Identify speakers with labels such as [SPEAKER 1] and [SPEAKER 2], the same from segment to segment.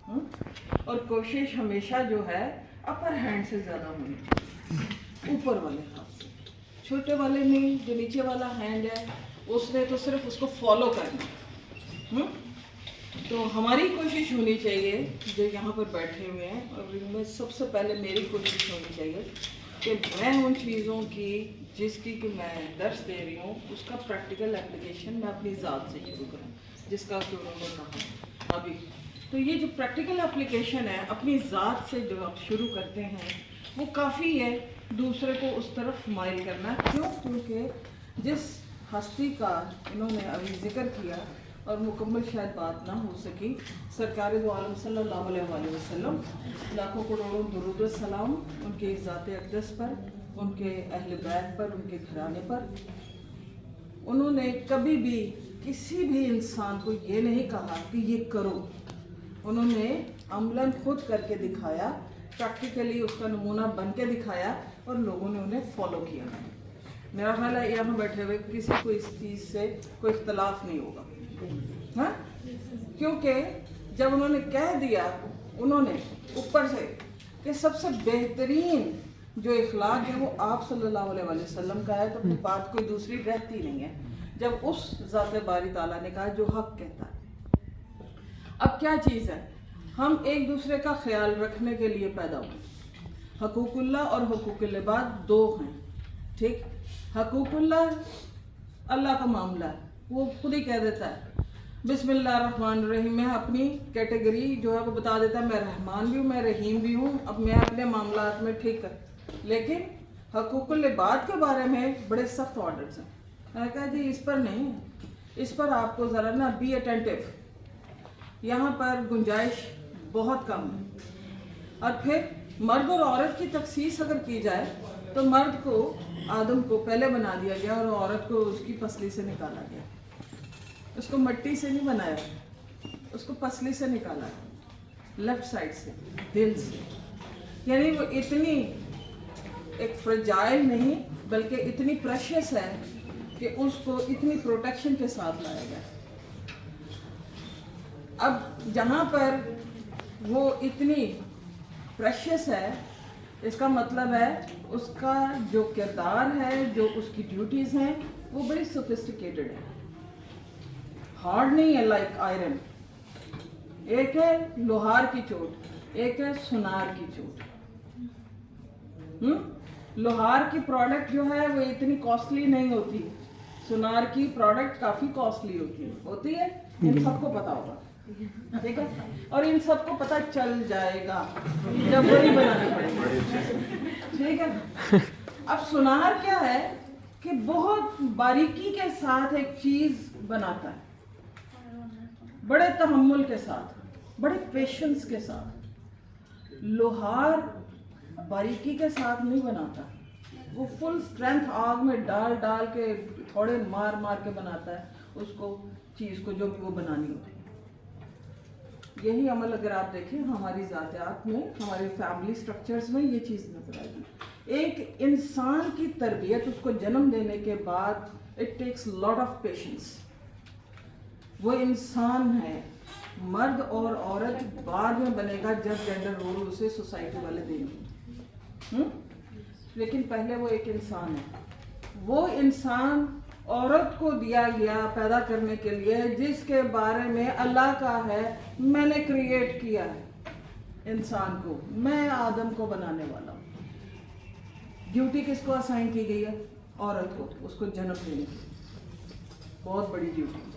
[SPEAKER 1] اور کوشش ہمیشہ جو ہے اپر ہینڈ سے زیادہ ہونی چاہیے، اوپر والے ہاتھ سے، چھوٹے والے نہیں، جو نیچے والا ہینڈ ہے اس نے تو صرف اس کو فالو کرنا۔ تو ہماری کوشش ہونی چاہیے جو یہاں پر بیٹھے ہوئے ہیں، اور ان میں سب سے پہلے میری کوشش ہونی چاہیے کہ میں ان چیزوں کی جس کی کہ میں درس دے رہی ہوں اس کا پریکٹیکل اپلیکیشن میں اپنی ذات سے شروع کروں، جس کا کہ انہوں نے کہا ابھی۔ تو یہ جو پریکٹیکل اپلیکیشن ہے اپنی ذات سے جو آپ شروع کرتے ہیں وہ کافی ہے دوسرے کو اس طرف مائل کرنا۔ کیوں؟ کیونکہ جس ہستی کا انہوں نے ابھی ذکر کیا اور مکمل شاید بات نہ ہو سکی، سرکار دو عالم صلی اللہ علیہ وآلہ وسلم، لاکھوں کروڑوں درود و سلام ان کے ذات اقدس پر، ان کے اہل بیت پر، ان کے گھرانے پر۔ انہوں نے کبھی بھی کسی بھی انسان کو یہ نہیں کہا کہ یہ کرو، انہوں نے عملاً خود کر کے دکھایا، پریکٹیکلی اس کا نمونہ بن کے دکھایا اور لوگوں نے انہیں فالو کیا۔ میرا خیال ہے یہاں بیٹھے ہوئے کسی کو اس چیز سے کوئی اختلاف نہیں ہوگا، ہاں؟ کیونکہ جب انہوں نے کہہ دیا انہوں نے اوپر سے کہ سب سے بہترین جو اخلاق ہے وہ آپ صلی اللہ علیہ وآلہ وسلم کا ہے، تو اپنی بات کوئی دوسری رہتی نہیں ہے جب اس ذات باری تعالیٰ نے کہا جو حق کہتا ہے۔ اب کیا چیز ہے، ہم ایک دوسرے کا خیال رکھنے کے لیے پیدا ہوئے۔ حقوق اللہ اور حقوق العباد دو ہیں، ٹھیک؟ حقوق اللہ کا معاملہ ہے، وہ خود ہی کہہ دیتا ہے بسم اللہ الرحمن الرحیم، میں اپنی کیٹیگری جو ہے وہ بتا دیتا ہے، میں رحمان بھی ہوں، میں رحیم بھی ہوں، اب میں اپنے معاملات میں ٹھیک کر۔ لیکن حقوق العباد کے بارے میں بڑے سخت آرڈرز ہیں۔ میں نے کہا جی اس پر نہیں، اس پر آپ کو ذرا نا بی اٹینٹیو، یہاں پر گنجائش بہت کم ہے۔ اور پھر مرد اور عورت کی تخصیص اگر کی جائے تو مرد کو آدم کو پہلے بنا دیا گیا اور عورت کو اس کی پسلی سے نکالا گیا، اس کو مٹی سے نہیں بنایا، اس کو پسلی سے نکالا، لیفٹ سائڈ سے، دل سے۔ یعنی وہ اتنی ایک فرجائل نہیں بلکہ اتنی پریشیس ہے کہ اس کو اتنی پروٹیکشن کے ساتھ لایا گیا۔ اب جہاں پر وہ اتنی پریشیس ہے، اس کا مطلب ہے اس کا جو کردار ہے، جو اس کی ڈیوٹیز ہیں وہ بڑی سوفسٹیکیٹڈ ہے، ہارڈ نہیں ہے لائک آئرن۔ ایک ہے لوہار کی چوٹ، ایک ہے سونار کی چوٹ۔ لوہار کی پروڈکٹ جو ہے وہ اتنی کاسٹلی نہیں ہوتی، سونار کی پروڈکٹ کافی کاسٹلی ہوتی ہے، ان سب کو پتا ہوگا، ٹھیک ہے؟ اور ان سب کو پتا چل جائے گا جب وہی بنانی پڑے گی، ٹھیک ہے؟ اب سونار کیا ہے کہ بہت باریکی کے ساتھ ایک چیز بناتا ہے، بڑے تحمل کے ساتھ، بڑے پیشنس کے ساتھ۔ لوہار باریکی کے ساتھ نہیں بناتا، وہ فل اسٹرینتھ آگ میں ڈال ڈال کے تھوڑے مار مار کے بناتا ہے اس کو، چیز کو جو بھی وہ بنانی ہوتی ہے۔ یہی عمل اگر آپ دیکھیں ہماری ذاتیات میں، ہمارے فیملی سٹرکچرز میں یہ چیز نظر آئے گی۔ ایک انسان کی تربیت، اس کو جنم دینے کے بعد it takes lot of patience. وہ انسان ہے، مرد اور عورت بعد میں بنے گا جب جینڈر رول اسے سوسائٹی والے دیں گے، لیکن پہلے وہ ایک انسان ہے۔ وہ انسان عورت کو دیا گیا پیدا کرنے کے لیے جس کے بارے میں اللہ کا ہے میں نے کریٹ کیا ہے انسان کو، میں آدم کو بنانے والا ہوں۔ ڈیوٹی کس کو اسائن کی گئی ہے؟ عورت کو، اس کو جنم دینے کی، بہت بڑی ڈیوٹی۔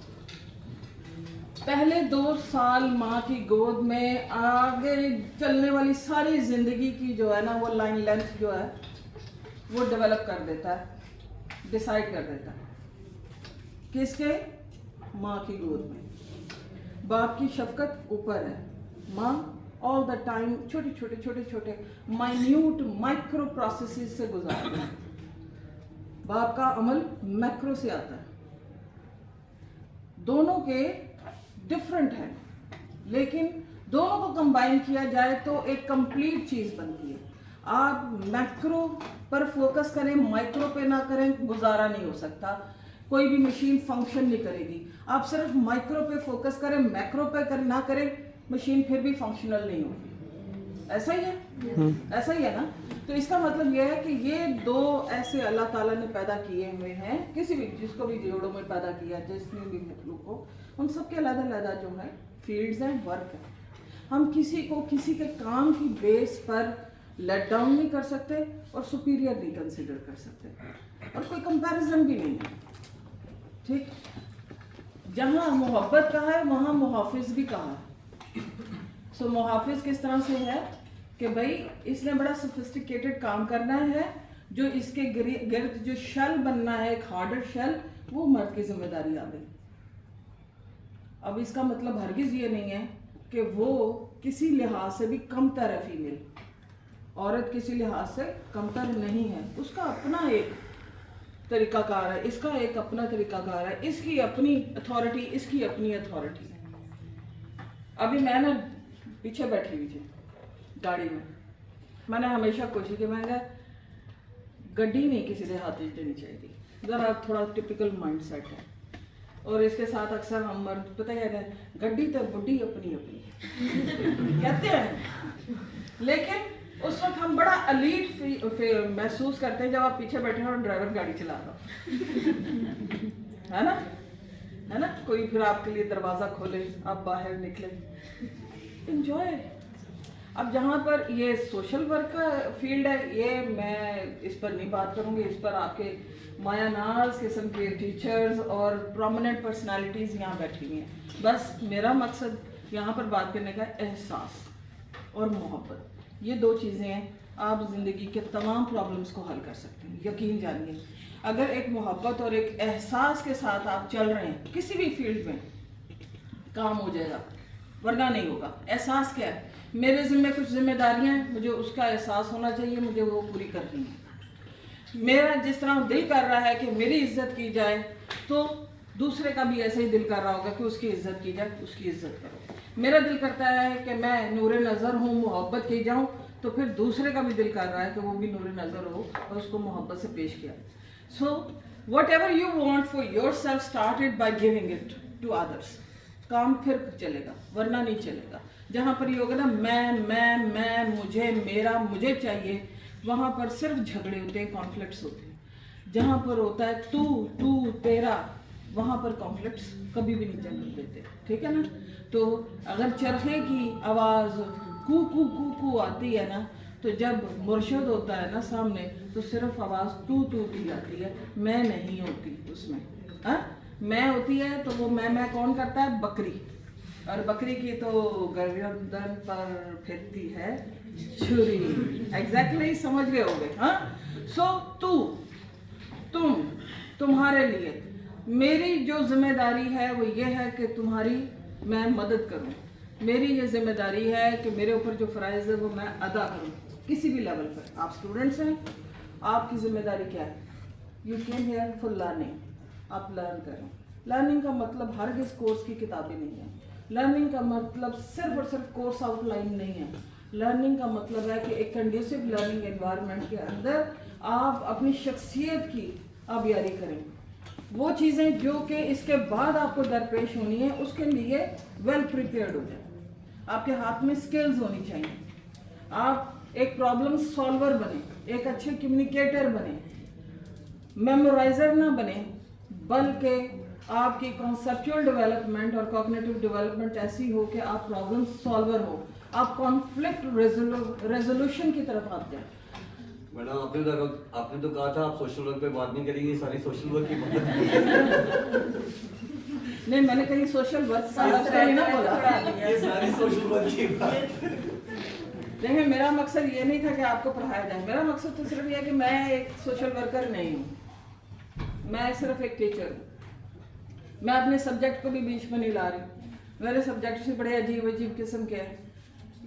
[SPEAKER 1] پہلے 2 سال ماں کی گود میں، آگے چلنے والی ساری زندگی کی جو ہے نا وہ لائن لینتھ جو ہے وہ ڈیولپ کر دیتا ہے، ڈیسائیڈ کر دیتا ہے۔ کس کے؟ ماں کی گود میں۔ باپ کی شفقت اوپر ہے، ماں آل دا ٹائم چھوٹے چھوٹے چھوٹے چھوٹے مائنیوٹ مائکرو پروسیسز سے گزارتا ہے۔ باپ کا عمل میکرو سے آتا ہے۔ دونوں کے ڈفرنٹ ہیں لیکن دونوں کو کمبائن کیا جائے تو ایک کمپلیٹ چیز بنتی ہے۔ آپ میکرو پر فوکس کریں، مائکرو پہ نہ کریں، گزارا نہیں ہو سکتا، کوئی بھی مشین فنکشن نہیں کرے گی۔ آپ صرف مائکرو پہ فوکس کریں، میکرو پہ نہ کریں، मशीन फिर भी फंक्शनल नहीं होगी। ऐसा ही है, ऐसा ही है ना। तो इसका मतलब ये है कि ये दो ऐसे अल्लाह ताला ने पैदा किए हुए हैं, किसी भी जिसको भी जोड़ों में पैदा किया, जिसने भी मखलूक को, उन सबके अलग अलग जो है फील्ड्स हैं, वर्क है। हम किसी को किसी के काम की बेस पर लेट डाउन नहीं कर सकते और सुपीरियर नहीं कंसिडर कर सकते, और कोई कंपैरिजन भी नहीं है, ठीक। जहाँ मोहब्बत का है वहाँ मुहाफिज भी कहा है। सो मुहाफिज किस तरह से है कि भाई इसने बड़ा सोफिस्टिकेटेड काम करना है, जो इसके गिर्द जो शेल बनना है, एक हार्डर शेल, वो मर्द की जिम्मेदारी आ गई। अब इसका मतलब हरगिज ये नहीं है कि वो किसी लिहाज से भी कमतर है फीमेल, औरत किसी लिहाज से कमतर नहीं है, उसका अपना एक तरीकाकार है, इसका एक अपना तरीकाकार है, इसकी अपनी अथॉरिटी, इसकी अपनी अथॉरिटी। अभी मैं ना पीछे बैठी हुई थी गाड़ी में, मैंने हमेशा कोशिश की, मैंने गड्डी नहीं किसी के हाथ में देनी चाहिए, ज़रा थोड़ा टिपिकल माइंड सेट है। और इसके साथ अक्सर हम मर्द पता है गड्डी तो बुढ़ी अपनी अपनी कहते हैं, लेकिन उस वक्त हम बड़ा अलीट महसूस करते हैं जब आप पीछे बैठे हो और ड्राइवर गाड़ी चला रहा है ना, कोई फिर आपके लिए दरवाज़ा खोले, आप बाहर निकले, एंजॉय। अब जहाँ पर ये सोशल वर्क का फील्ड है, ये मैं इस पर नहीं बात करूँगी, इस पर आपके मायानाज किस्म के टीचर्स और प्रोमिनेंट पर्सनालिटीज़ यहाँ बैठी हुई हैं। बस मेरा मकसद यहाँ पर बात करने का एहसास और मोहब्बत, ये दो चीज़ें हैं, आप ज़िंदगी के तमाम प्रॉब्लम्स को हल कर सकते हैं, यकीन जानिए। अगर एक मोहब्बत और एक एहसास के साथ आप चल रहे हैं किसी भी फील्ड में, काम हो जाएगा, वरना नहीं होगा। एहसास क्या है, मेरे ज़िम्मे कुछ जिम्मेदारियां हैं, मुझे उसका एहसास होना चाहिए, मुझे वो पूरी करनी है। मेरा जिस तरह दिल कर रहा है कि मेरी इज्जत की जाए, तो दूसरे का भी ऐसे ही दिल कर रहा होगा कि उसकी इज्जत की जाए, उसकी इज्जत करो। मेरा दिल करता है कि मैं नूरे नज़र हूँ, मोहब्बत की जाऊँ, तो फिर दूसरे का भी दिल कर रहा है कि वो भी नूरे नज़र हो और उसको मोहब्बत से पेश किया। So whatever you want for yourself started by giving it to others, काम फिर चलेगा, वरना नहीं चलेगा। जहाँ पर ये होगा ना मैं मुझे, मेरा, मुझे चाहिए, वहाँ पर सिर्फ झगड़े होते हैं, कॉन्फ्लिक्ट्स होते हैं। जहाँ पर होता है तू तेरा, वहाँ पर कॉन्फ्लिक्ट्स कभी भी नहीं जन्म देते, ठीक है ना। तो अगर चरखे की आवाज़ कू कू कू कू आती है ना, तो जब मुर्शद होता है ना सामने, तो सिर्फ आवाज़ तू की आती है, मैं नहीं होती उसमें। हाँ, मैं होती है तो वो मैं कौन करता है, बकरी, और बकरी की तो गर्दन पर फिरती है छुरी। एग्जैक्टली समझ गए होंगे। हाँ, सो तुम्हारे लिए मेरी जो जिम्मेदारी है वो ये है कि तुम्हारी मैं मदद करूं। मेरी ये जिम्मेदारी है कि मेरे ऊपर जो फ़राइज़ है वो मैं अदा करूं, किसी भी लेवल पर। आप स्टूडेंट्स हैं, आपकी जिम्मेदारी क्या है, you came here for learning, आप लर्न करें। लर्निंग का मतलब हर किस कोर्स की किताबें नहीं है, लर्निंग का मतलब सिर्फ और सिर्फ कोर्स आउटलाइन नहीं है। लर्निंग का मतलब है कि एक कंडीसिव लर्निंग एनवायरनमेंट के अंदर आप अपनी शख्सियत की आबियारी करें, वो चीज़ें जो कि इसके बाद आपको दरपेश होनी है, उसके लिए वेल प्रिपेयर्ड हो जाए। आपके हाथ में स्किल्स होनी चाहिए, आप एक प्रॉब्लम सॉल्वर बने, एक अच्छे कम्युनिकेटर बने, मेमोराइजर ना बने, बल्कि आपकी कॉन्सेप्चुअल डेवलपमेंट और कॉग्निटिव डेवलपमेंट ऐसी हो कि आप प्रॉब्लम सॉल्वर हो, आप कॉन्फ्लिक्ट रेजोल्यूशन की तरफ आते हैं।
[SPEAKER 2] मैडम आपने तो कहा था आप सोशल वर्क पे बात नहीं करेंगी, सारी सोशल वर्क की बात
[SPEAKER 1] नहीं, मैंने कहीं सोशल वर्क का लफ्ज़ नहीं ना बोला,
[SPEAKER 2] ये सारी सोशल वर्क की बात।
[SPEAKER 1] देखिए, मेरा मकसद ये नहीं था कि आपको पढ़ाया जाए, मेरा मकसद तो सिर्फ ये कि मैं एक सोशल वर्कर नहीं हूँ, मैं सिर्फ एक टीचर हूँ। मैं अपने सब्जेक्ट को भी बीच में नहीं ला रही, मेरे सब्जेक्ट से बड़े अजीब किस्म के हैं।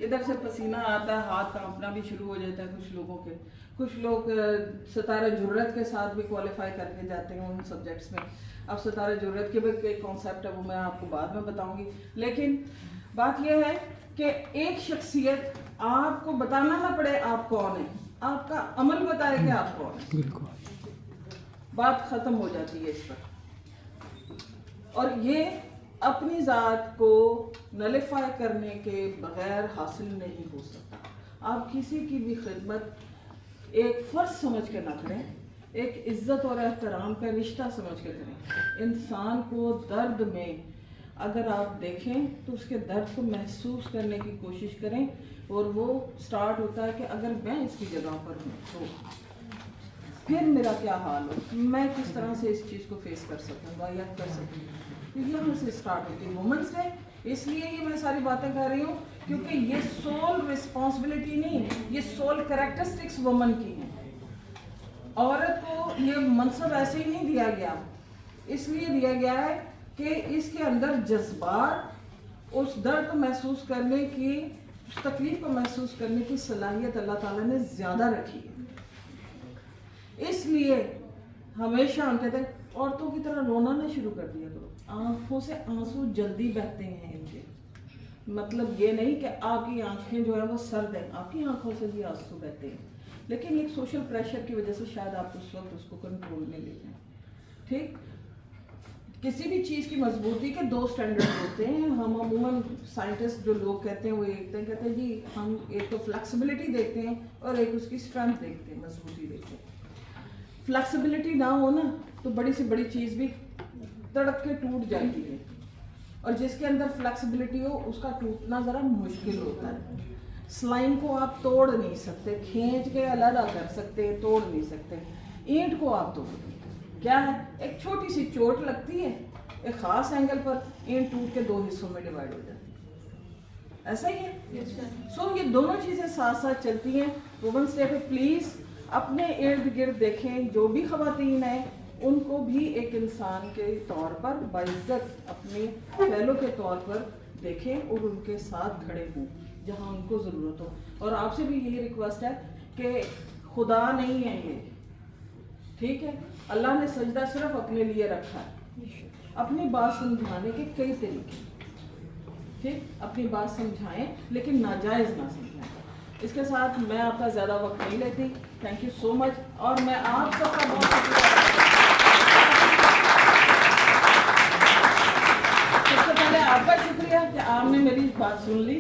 [SPEAKER 1] इधर से पसीना आता है, हाथ कांपना भी शुरू हो जाता है कुछ लोगों के। कुछ लोग सितारा जुर्रत के साथ भी क्वालिफाई करके जाते हैं उन सब्जेक्ट्स में। अब सितारा जुर्रत के भी एक कॉन्सेप्ट है, वो मैं आपको बाद में बताऊंगी। लेकिन बात यह है कि एक शख्सियत आपको बताना ना पड़े आप कौन है, आपका अमल बताए कि आप कौन है, बात ख़त्म हो जाती है इस पर। और ये अपनी ज़ात को नलिफाई करने के बगैर हासिल नहीं हो सकता। आप किसी की भी खिदमत एक फ़र्ज समझ के ना करें, एक इज़्ज़त और एहतराम का रिश्ता समझ के करें। इंसान को दर्द में अगर आप देखें तो उसके दर्द को महसूस करने की कोशिश करें, और वो स्टार्ट होता है कि अगर मैं इसकी जगह पर हूँ तो फिर मेरा क्या हाल हो, मैं किस तरह से इस चीज़ को फेस कर सकूँगा या कर सकूँगा। तो यहाँ से स्टार्ट होती है वुमेंस डे। इसलिए ये मैं सारी बातें कर रही हूँ क्योंकि ये सोल रिस्पॉन्सिबिलिटी नहीं है, ये सोल कैरेक्टरिस्टिक्स वुमन की हैं। औरत को ये मनसब ऐसे ही नहीं दिया गया, इसलिए दिया गया है कि इसके अंदर जज्बात, उस दर्द को महसूस करने की, उस तकलीफ को महसूस करने की सलाहियत अल्लाह ताला ने ज़्यादा रखी है। इसलिए हमेशा हम कहते हैं औरतों की तरह रोना ना शुरू कर दिया करो। आंखों से आंसू जल्दी बहते हैं इनके, मतलब ये नहीं कि आपकी आंखें जो है वो सर्द है, आपकी आंखों से भी आंसू बहते हैं, लेकिन एक सोशल प्रेशर की वजह से शायद आप उस वक्त उसको कंट्रोल में ले जाएं। ठीक, किसी भी चीज़ की मजबूती के दो स्टैंडर्ड होते हैं। हम अमूमन साइंटिस्ट जो लोग कहते हैं वो कहते हैं जी हम एक तो फ्लेक्सिबिलिटी देखते हैं और एक उसकी स्ट्रेंथ देखते हैं, मजबूती देखते हैं। फ्लेक्सिबिलिटी ना हो ना तो बड़ी से बड़ी चीज़ भी तड़प के टूट जाती है, और जिसके अंदर फ्लेक्सिबिलिटी हो उसका टूटना ज़रा मुश्किल होता है। स्लाइम को आप तोड़ नहीं सकते, खींच के अलग कर सकते हैं, तोड़ नहीं सकते। ईंट को आप तोड़, क्या है, एक छोटी सी चोट लगती है, एक ख़ास एंगल पर ईंट टूट के दो हिस्सों में डिवाइड हो जाती है। ऐसा ही है। सो ये दोनों चीज़ें साथ साथ चलती हैं। वुमेंस डे पे प्लीज़ अपने इर्द गिर्द देखें, जो भी ख़वातीन हैं उनको भी एक इंसान के तौर पर बाइज्जत अपने फैलो के तौर पर देखें और उनके साथ खड़े हों जहाँ उनको ज़रूरत हो। और आपसे भी यही रिक्वेस्ट है कि खुदा नहीं है ये, ठीक है, अल्लाह ने सजदा सिर्फ अपने लिए रखा है। अपनी बात समझाने के कई तरीके, ठीक, अपनी बात समझाएं लेकिन नाजायज़ ना समझाएं। इसके साथ मैं आपका ज़्यादा वक्त नहीं लेती। थैंक यू सो मच, और मैं आप सबका बहुत शुक्रिया। सबसे पहले आपका शुक्रिया कि आपने मेरी बात सुन ली।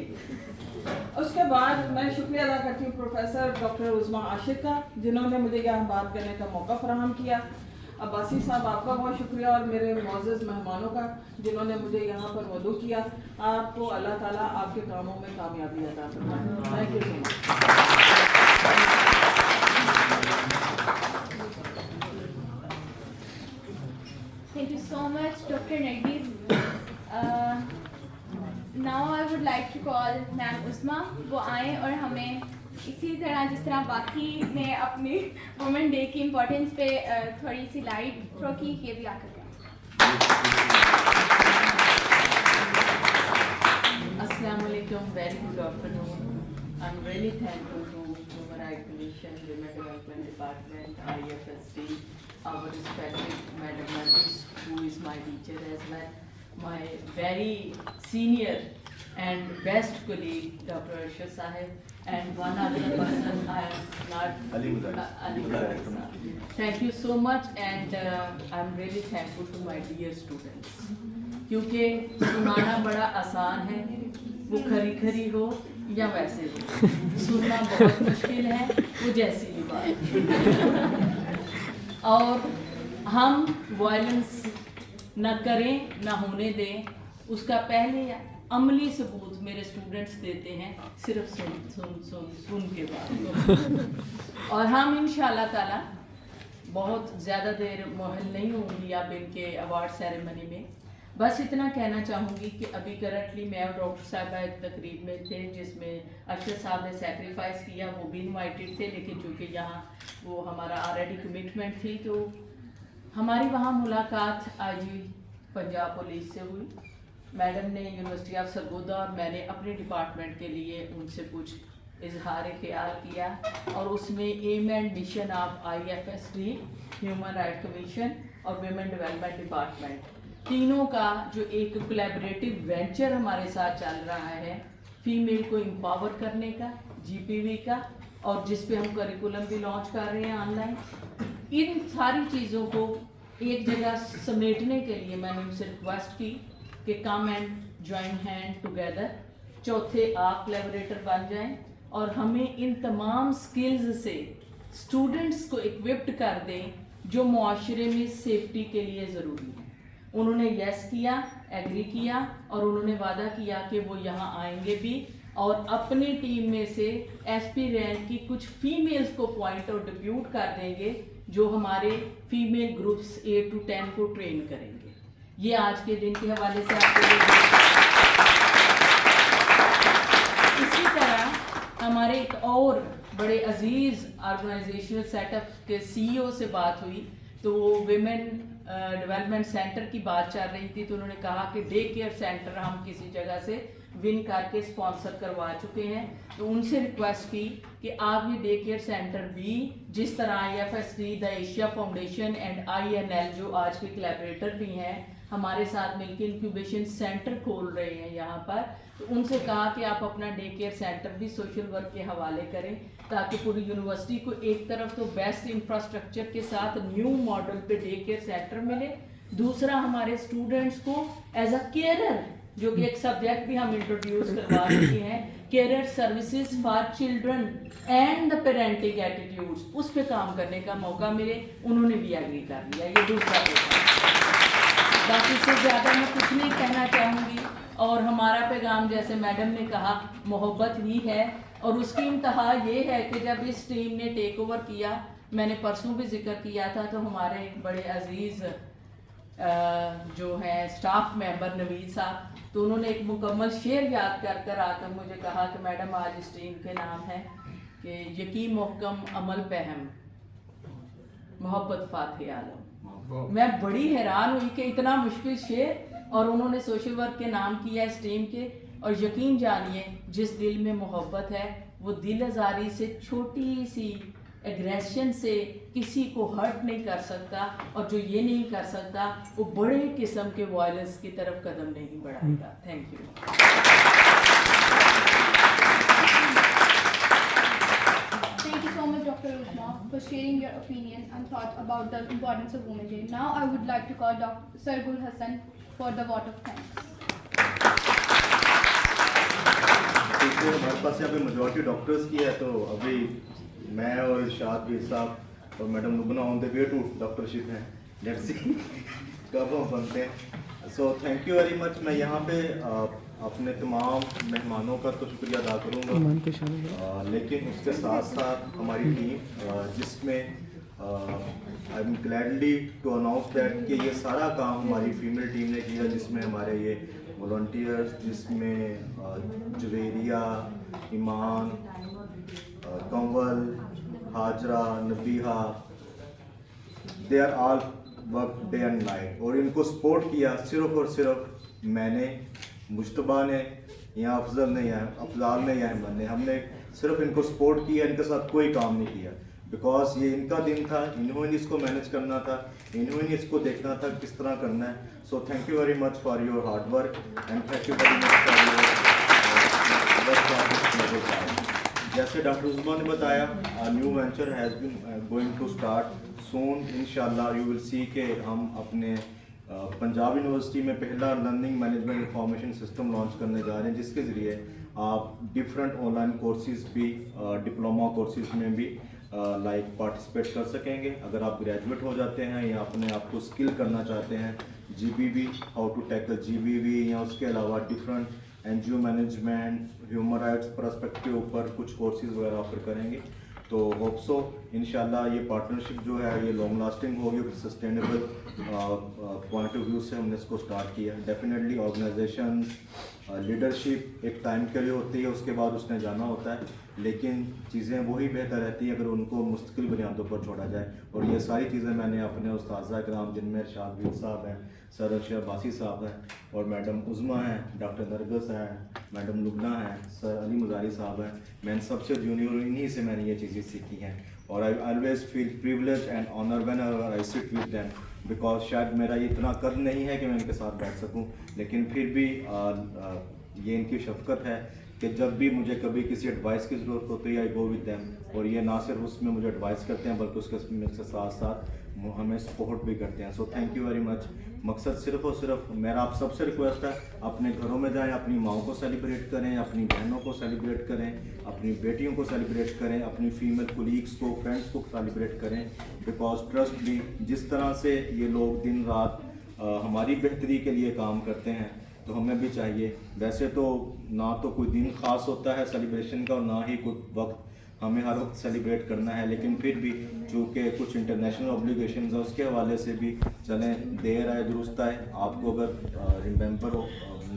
[SPEAKER 1] उसके बाद मैं शुक्रिया अदा करती हूँ प्रोफेसर डॉक्टर उस्मा आशिक का, जिन्होंने मुझे यहाँ बात करने का मौका फराहम किया। अब्बासी साहब आपका बहुत शुक्रिया, और मेरे मुअज़्ज़ज़ मेहमानों का जिन्होंने मुझे यहाँ पर मदऊ किया। आपको अल्लाह ताला आपके कामों में कामयाबी अता फरमाए। Thank you so much.
[SPEAKER 3] Thank you so much, Dr. Nagdees. Now I would like to call Ma'am Usma. वो आएँ और हमें इसी तरह जिस तरह बाकी ने अपनी वुमेन डे की इम्पोर्टेंस पे थोड़ी सी लाइट थ्रो की, ये भी आकर करें।
[SPEAKER 4] Assalamu alaikum, very good afternoon. I'm really thankful to Human Rights Commission, Women Development Department, IFSD, our respected Madam Nagdees, who is my teacher as well, my very senior and best colleague, Dr. Arshad Sahib, and one other person I am not, Ali Mudari Sahib. Thank you so much, and I'm really thankful to my dear students. क्योंकि सुनाना बड़ा आसान है, वो खरी खरी हो या वैसे हो, सुनना बहुत मुश्किल है, वो जैसी भी बात। और हम वायलेंस न करें, न होने दें, उसका पहले अमली सबूत मेरे स्टूडेंट्स देते हैं, सिर्फ सुन के बाद। और हम इंशाल्लाह ताला बहुत ज़्यादा देर मुहल नहीं होंगी अब इनके अवार्ड सेरेमनी में। बस इतना कहना चाहूँगी कि अभी करंटली मैं और डॉक्टर साहब एक तकरीब में थे जिसमें अरशद साहब ने सेक्रीफाइस किया, वो भी इनवाइटेड थे, लेकिन चूँकि यहाँ वो हमारा ऑलरेडी कमिटमेंट थी तो हमारी वहाँ मुलाकात आज पंजाब पुलिस से हुई। मैडम ने यूनिवर्सिटी ऑफ सरगोदा और मैंने अपने डिपार्टमेंट के लिए उनसे कुछ इजहार ख्याल किया, और उसमें aim and mission of IFSD, human right commission और वुमेन डेवलपमेंट डिपार्टमेंट, तीनों का जो एक कोलैबोरेटिव वेंचर हमारे साथ चल रहा है फीमेल को एम्पावर करने का, GPV का, और जिस पे हम करिकुलम भी लॉन्च कर रहे हैं ऑनलाइन, इन सारी चीज़ों को एक जगह समेटने के लिए मैंने उनसे रिक्वेस्ट की कि come and join hand together, चौथे आप कोलैबोरेटर बन जाएं और हमें इन तमाम स्किल्स से स्टूडेंट्स को इक्विप्ड कर दें जो मुआशरे में सेफ्टी के लिए ज़रूरी है। उन्होंने यस किया, एग्री किया और उन्होंने वादा किया कि वो यहाँ आएंगे भी और अपनी टीम में से एसपी रैंक की कुछ फीमेल्स को पॉइंट और डिप्यूट कर देंगे जो हमारे फीमेल ग्रुप्स 8 to 10 को ट्रेन करेंगे। ये आज के दिन के हवाले से आपके लिए। इसी तरह हमारे एक और बड़े अजीज़ ऑर्गेनाइजेशनल सेटअप के सीईओ से बात हुई तो वो विमेन डेवलपमेंट सेंटर की बात चल रही थी, तो उन्होंने कहा कि डे केयर सेंटर हम किसी जगह से विन करके स्पॉन्सर करवा चुके हैं, तो उनसे रिक्वेस्ट की कि आप ये डे केयर सेंटर भी जिस तरह IFSD, the Asia foundation and INL जो आज के कोलैबोरेटर भी हैं हमारे साथ मिलकर इंक्यूबेशन सेंटर खोल रहे हैं यहाँ पर, तो उनसे कहा कि आप अपना डे केयर सेंटर भी सोशल वर्क के हवाले करें ताकि पूरी यूनिवर्सिटी को एक तरफ तो बेस्ट इंफ्रास्ट्रक्चर के साथ न्यू मॉडल पे डे केयर सेंटर मिले, दूसरा हमारे स्टूडेंट्स को एज अ केयरर, जो कि एक सब्जेक्ट भी हम इंट्रोड्यूस करवा चुके हैं, carer services for children and the parenting attitudes, उस पे काम करने का मौका मिले। उन्होंने भी एग्री कर लिया। ये दूसरा पैगाम। बाकी इससे ज़्यादा मैं कुछ नहीं कहना चाहूँगी और हमारा पैगाम जैसे मैडम ने कहा मोहब्बत ही है और उसकी इंतहा ये है कि जब इस टीम ने टेक ओवर किया, मैंने परसों भी जिक्र किया था, तो हमारे बड़े अजीज़ जो हैं स्टाफ मेंबर नवीद साहब, तो उन्होंने एक मुकम्मल शेर याद कर कर आकर मुझे कहा कि मैडम आज इस टीम के नाम है कि यकीन मोहकम अमल पहम मोहब्बत फातिह आलम। मैं बड़ी हैरान हुई कि इतना मुश्किल शेर और उन्होंने सोशल वर्क के नाम किया इस टीम के, और यकीन जानिए जिस दिल में मोहब्बत है वो दिल आज़ारी से, छोटी सी एग्रेशन से किसी को हर्ट नहीं कर सकता, और जो ये नहीं कर सकता वो बड़े किस्म के वायलेंस की तरफ कदम नहीं बढ़ाएगा। Thank you.
[SPEAKER 3] Thank you so much, Dr. Usma, for sharing your opinion and thoughts about the importance of Women's Day. Now, I would like to call Dr. Sargul Hassan for the vote of thanks.
[SPEAKER 5] देखिए हमारे पास यहाँ पे majority doctors की है, तो अभी मैं और इरशाद भी साहब और madam Lubna on the way to doctorship हैं। लेट्स सी कब हम बनते हैं। So thank you very much. मैं यहाँ पे अपने तमाम मेहमानों का तो शुक्रिया अदा करूँगा, लेकिन उसके साथ साथ हमारी टीम जिसमें I am gladly to announce that कि ये सारा काम हमारी फीमेल टीम ने किया, जिसमें हमारे ये वॉलंटियर्स, जिसमें Juveria, Iman, Kanwal, Hajra, Nabiha, they are all work day and night, और इनको सपोर्ट किया सिर्फ और सिर्फ मैंने, मुश्तबा ने या अफजल ने या अफजाल ने या अहमद ने, हमने सिर्फ इनको सपोर्ट किया, इनके साथ कोई काम नहीं किया, बिकॉज ये इनका दिन था, इन्होंने इसको मैनेज करना था, इन्होंने इसको देखना था किस तरह करना है। So thank you very much for your hard work and thank you very much for your जैसे डॉक्टर उस्मा ने बताया, new venture has been going to start soon. इंशाल्लाह यू विल सी के हम अपने पंजाब यूनिवर्सिटी में पहला learning management information system launch करने जा रहे हैं, जिसके ज़रिए आप डिफरेंट ऑनलाइन कोर्सेज भी, डिप्लोमा कोर्सेज में भी लाइक पार्टिसिपेट कर सकेंगे। अगर आप ग्रेजुएट हो जाते हैं या अपने आप को स्किल करना चाहते हैं, GBV, how to tackle GBV, या उसके अलावा different NGO management, human rights perspective के ऊपर कुछ कोर्सेज वगैरह ऑफर करेंगे। तो होप सो इंशाल्लाह ये पार्टनरशिप जो है ये लॉन्ग लास्टिंग होगी, सस्टेनेबल पॉइंट ऑफ व्यू से हमने इसको स्टार्ट किया। डेफिनेटली ऑर्गेनाइजेशन लीडरशिप एक टाइम के लिए होती है, उसके बाद उसने जाना होता है, लेकिन चीज़ें वही बेहतर रहती हैं अगर उनको मुस्तकिल बुनियादों पर छोड़ा जाए। और ये सारी चीज़ें मैंने अपने उस्ताज़ा इकराम, जिनमें इरशाद साहब हैं, सर अरशद अब्बासी साहब हैं, और मैडम उज़मा हैं, डॉक्टर नरगस हैं, मैडम लुबना हैं, सर अली मुजारी साहब हैं, मैं इन सबसे जूनियर, इन्हीं से मैंने ये चीज़ें सीखी हैं। और I always feel privilege and honour whenever I sit with them, because शायद मेरा ये इतना कद नहीं है कि मैं इनके साथ बैठ सकूं, लेकिन फिर भी ये इनकी शफ़क़त है कि जब भी मुझे कभी किसी एडवाइस की ज़रूरत होती है आई गो विद देम, और ये ना सिर्फ उसमें मुझे एडवाइस करते हैं बल्कि उसके साथ साथ हमें सपोर्ट भी करते हैं। So thank you very much. मकसद सिर्फ और सिर्फ मेरा आप सबसे रिक्वेस्ट है, अपने घरों में जाएं, अपनी माओ को सेलिब्रेट करें, अपनी बहनों को सेलिब्रेट करें, अपनी बेटियों को सेलिब्रेट करें, अपनी फीमेल कोलीग्स को, फ्रेंड्स को सेलिब्रेट करें। बिकॉज ट्रस्ट भी, जिस तरह से ये लोग दिन रात हमारी बेहतरी के लिए काम करते हैं तो हमें भी चाहिए। वैसे तो ना तो कोई दिन ख़ास होता है सेलिब्रेशन का और ना ही कोई वक्त हमें हर वक्त सेलिब्रेट करना है, लेकिन फिर भी चूँकि कुछ इंटरनेशनल ऑब्लिगेशंस है उसके हवाले से भी चलें, देर आए दुरुस्त आए। आपको अगर रिमेंबर हो,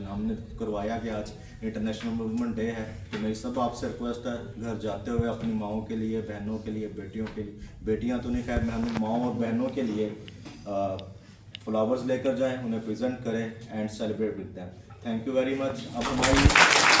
[SPEAKER 5] हमने करवाया कि आज इंटरनेशनल वुमेन डे है, तो मेरी सब आपसे रिक्वेस्ट है घर जाते हुए अपनी माओं के लिए, बहनों के लिए, बेटियों के लिए, बेटियां तो नहीं खैर, मैं अपनी माओं और बहनों के लिए फ्लावर्स लेकर जाएं, उन्हें प्रेजेंट करें and celebrate with them. Thank you very much. अब हमारी